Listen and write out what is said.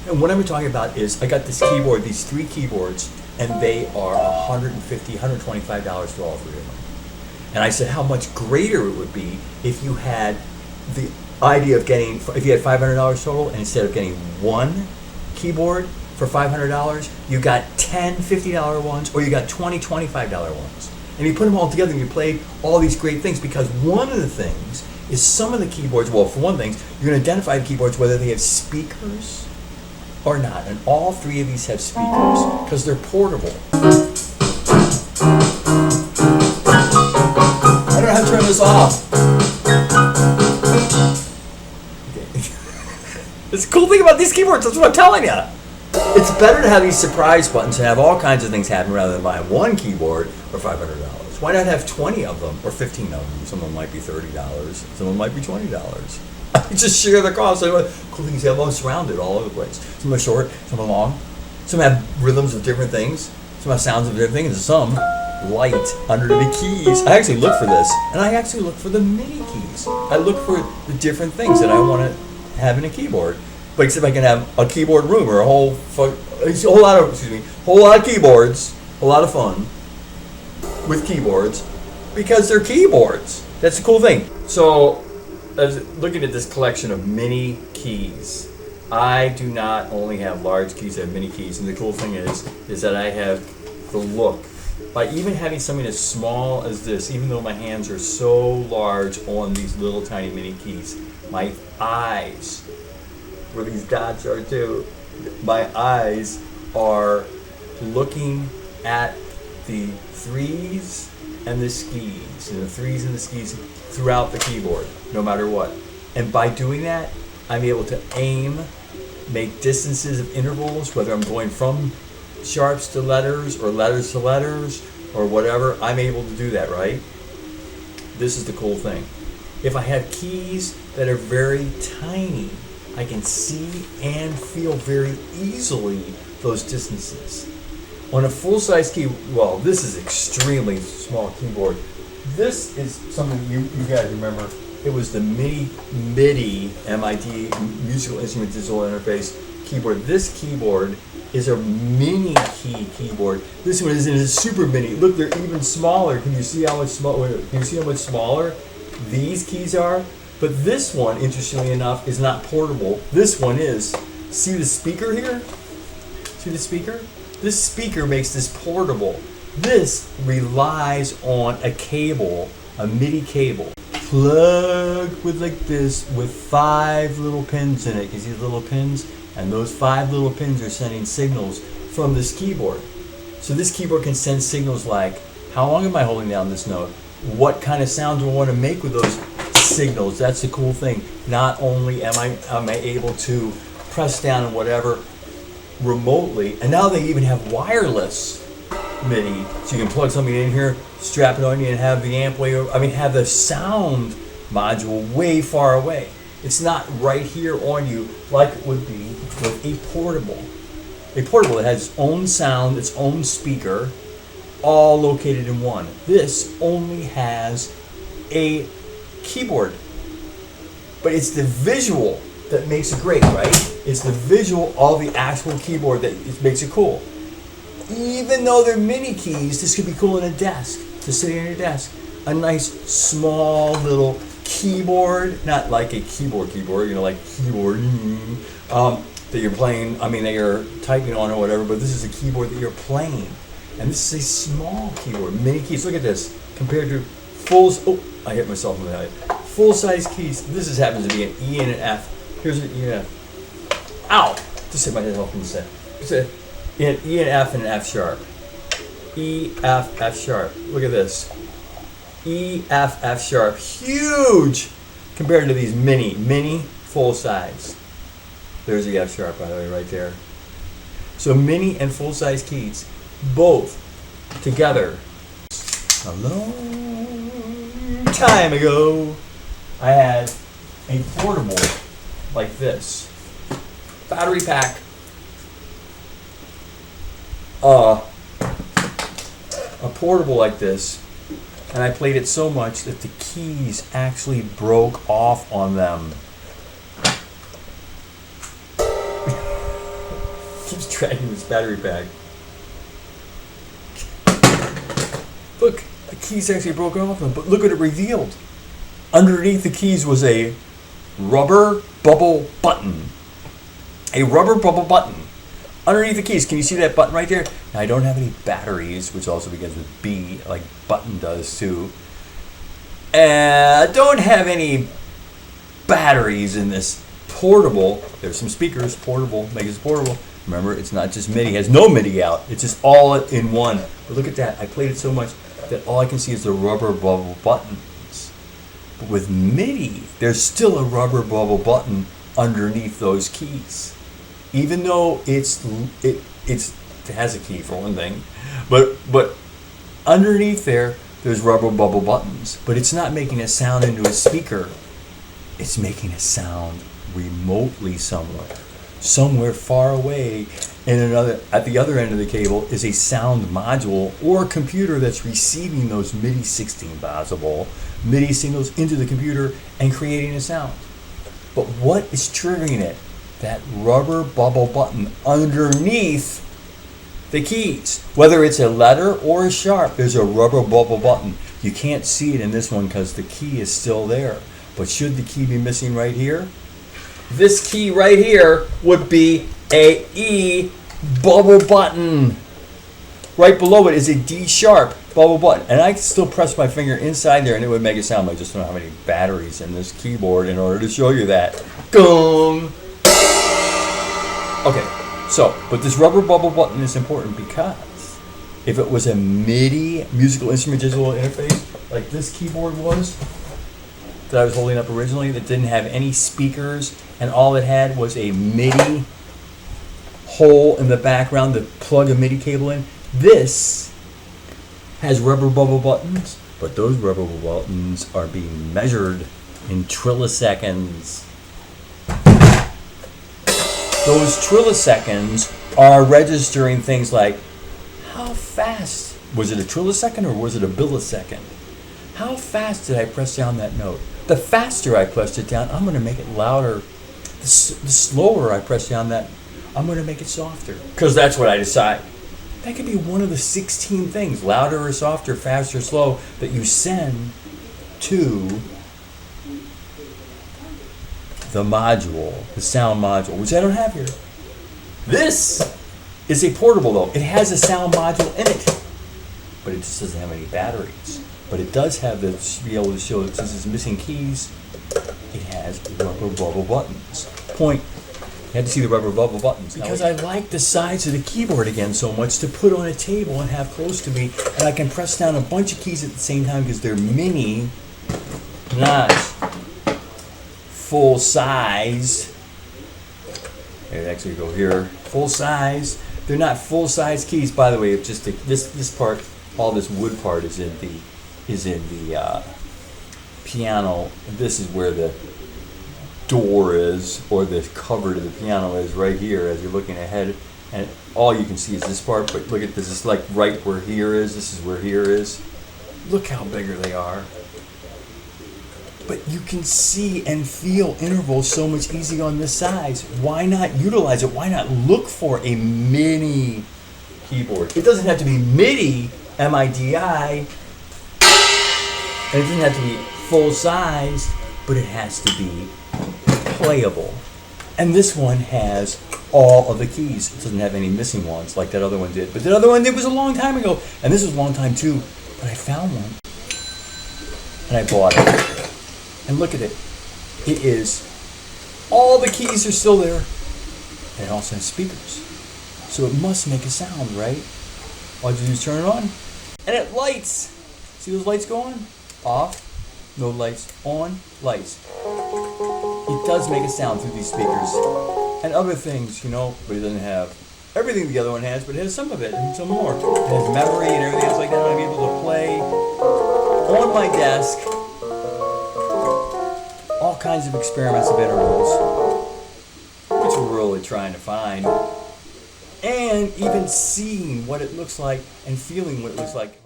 And what I'm talking about is I got this keyboard, these 3 keyboards, and they are $150, $125 for all 3 of them. And I said how much greater it would be if you had the idea of getting, if you had $500 total, and instead of getting 1 keyboard for $500, you got 10 $50 ones, or you got 20 $25 ones. And you put them all together and you play all these great things, because one of the things is some of the keyboards, well, for one thing, you're going to identify the keyboards whether they have speakers or not. And all 3 of these have speakers because they're portable. I don't know how to turn this off. Okay. It's a cool thing about these keyboards, that's what I'm telling you. It's better to have these surprise buttons and have all kinds of things happen rather than buy 1 keyboard for $500. Why not have 20 of them or 15 of them? Some of them might be $30, some of them might be $20. Just share the cost. So cool things, you have them surrounded all over the place. Some are short, some are long. Some have rhythms of different things. Some have sounds of different things, and some light under the keys. I actually look for this, and I actually look for the mini keys. I look for the different things that I want to have in a keyboard. But except I can have a keyboard room or a whole lot of keyboards, a lot of fun with keyboards because they're keyboards. That's the cool thing. So, I was looking at this collection of mini keys. I do not only have large keys, I have mini keys, and the cool thing is that I have the look. By even having something as small as this, even though my hands are so large on these little tiny mini keys, my eyes, where these dots are too, my eyes are looking at the 3s and the skis, and the 3s and the skis throughout the keyboard, no matter what. And by doing that, I'm able to aim, make distances of intervals, whether I'm going from sharps to letters or letters to letters or whatever, I'm able to do that, right? This is the cool thing. If I have keys that are very tiny, I can see and feel very easily those distances. On a full-size key, well, this is extremely small keyboard. This is something you guys remember. It was the MIDI, MID, Musical Instrument Digital Interface keyboard. This keyboard is a mini keyboard. This one is in a super mini. Look, they're even smaller. Can you see how much smaller? Can you see how much smaller these keys are? But this one, interestingly enough, is not portable. This one is. See the speaker here? See the speaker? This speaker makes this portable. This relies on a cable, a MIDI cable, plugged with like this, with 5 little pins in it. You see the little pins? And those 5 little pins are sending signals from this keyboard. So this keyboard can send signals like, how long am I holding down this note? What kind of sound do I want to make with those signals? That's the cool thing. Not only am I able to press down on whatever remotely, and now they even have wireless MIDI, so you can plug something in here, strap it on you, and have the amp have the sound module way far away. It's not right here on you like it would be with a portable. A portable that has its own sound, its own speaker, all located in one. This only has a keyboard, but it's the visual that makes it great, right? It's the visual of the actual keyboard that makes it cool. Even though they're mini keys, this could be cool in a desk, to sit in your desk. A nice small little keyboard, not like a keyboard, like keyboard that you're playing, that you're typing on or whatever, but this is a keyboard that you're playing. And this is a small keyboard, mini keys. Look at this, compared to I hit myself in the head. Full-size keys, this happens to be an E and an F. Here's an E and an F. Ow! Just hit my head off in the set. It's an E and F and an F sharp. E, F, F sharp. Look at this. E, F, F sharp. Huge compared to these mini, full size. There's the F sharp, by the way, right there. So mini and full size keys, both together. A long time ago, I had a portable like this. Battery pack. A portable like this, and I played it so much that the keys actually broke off on them. keeps dragging this battery pack. Look, the keys actually broke off them, but look what it revealed. Underneath the keys was a rubber bubble button. A rubber bubble button. Underneath the keys, can you see that button right there? Now, I don't have any batteries, which also begins with B, like button does too. And I don't have any batteries in this portable. There's some speakers, portable, make it portable. Remember, it's not just MIDI, it has no MIDI out. It's just all in one. But look at that, I played it so much that all I can see is the rubber bubble buttons. But with MIDI, there's still a rubber bubble button underneath those keys. Even though it has a key for one thing, but underneath there's rubber bubble buttons. But it's not making a sound into a speaker. It's making a sound remotely somewhere far away. And at the other end of the cable is a sound module or a computer that's receiving those MIDI 16 decibel MIDI signals into the computer and creating a sound. But what is triggering it? That rubber bubble button underneath the keys. Whether it's a letter or a sharp, there's a rubber bubble button. You can't see it in this one because the key is still there. But should the key be missing right here? This key right here would be a E bubble button. Right below it is a D sharp bubble button. And I can still press my finger inside there and it would make it sound like I just don't have any batteries in this keyboard in order to show you that. Gong! Okay, so, but this rubber bubble button is important because if it was a MIDI musical instrument digital interface like this keyboard was that I was holding up originally that didn't have any speakers and all it had was a MIDI hole in the background to plug a MIDI cable in, this has rubber bubble buttons, but those rubber bubble buttons are being measured in trilliseconds. Those trilliseconds are registering things like how fast, was it a trillisecond or was it a billisecond? How fast did I press down that note? The faster I pressed it down, I'm going to make it louder. The slower I press down that, I'm going to make it softer. Because that's what I decide. That could be one of the 16 things, louder or softer, fast or slow, that you send to the module, the sound module, which I don't have here. This is a portable though. It has a sound module in it, but it just doesn't have any batteries. But it does have the, to be able to show that since it's missing keys, it has rubber bubble buttons. Point, you had to see the rubber bubble buttons. Because I like the size of the keyboard again so much to put on a table and have close to me, and I can press down a bunch of keys at the same time because they're mini, not full size. It actually go here. Full size. They're not full size keys, by the way. It's just this part, all this wood part is in the piano. This is where the door is, or the cover to the piano is right here as you're looking ahead, and all you can see is this part. But look at this. It's like right where here is. This is where here is. Look how bigger they are. But you can see and feel intervals so much easier on this size. Why not utilize it? Why not look for a mini keyboard? It doesn't have to be MIDI, M-I-D-I, and it doesn't have to be full size, but it has to be playable. And this one has all of the keys. It doesn't have any missing ones like that other one did. But that other one did was a long time ago. And this was a long time too. But I found one. And I bought it. And look at it. It is, all the keys are still there. And it also has speakers. So it must make a sound, right? All you do is turn it on. And it lights. See those lights go on? Off. No lights. On. Lights. It does make a sound through these speakers. And other things, you know, but it doesn't have everything the other one has, but it has some of it and some more. It has memory and everything else like that. I'll be able to play on my desk. All kinds of experiments of intervals, which we're really trying to find, and even seeing what it looks like and feeling what it looks like.